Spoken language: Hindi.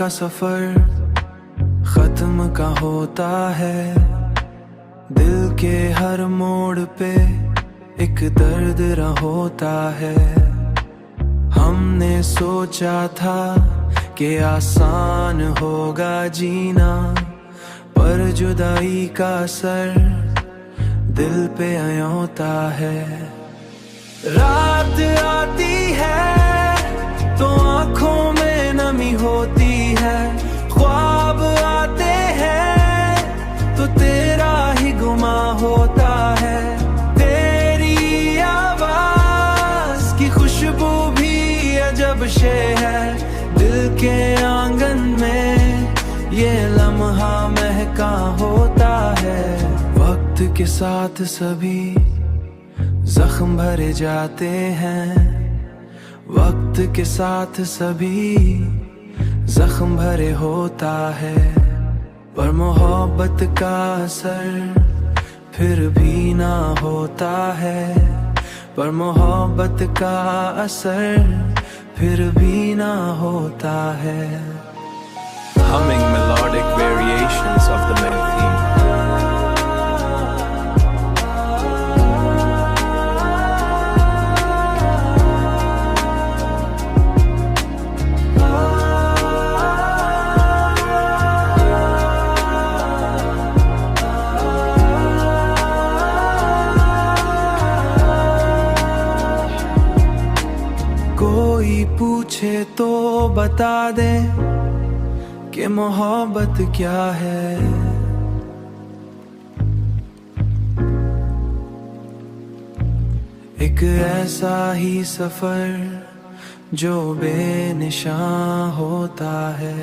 का सफर खत्म का होता है। दिल के हर मोड़ पे एक दर्द होता है। हमने सोचा था कि आसान होगा जीना, पर जुदाई का असर दिल पे होता है। रात आती है तो आंखों में नमी होती है, ख्वाब आते हैं तो तेरा ही गुमा होता है। तेरी आवाज की खुशबू भी अजब शे है, दिल के आंगन में ये लम्हा महका होता है। वक्त के साथ सभी जख्म भरे जाते हैं, वक्त के साथ सभी जख्म भरे होता है। पर मोहब्बत का असर फिर भी ना होता है, पर मोहब्बत का असर फिर भी ना होता है। Humming melodic variations of the main theme. कोई पूछे तो बता दे कि मोहब्बत क्या है। एक ऐसा ही सफर जो बेनिशान होता है।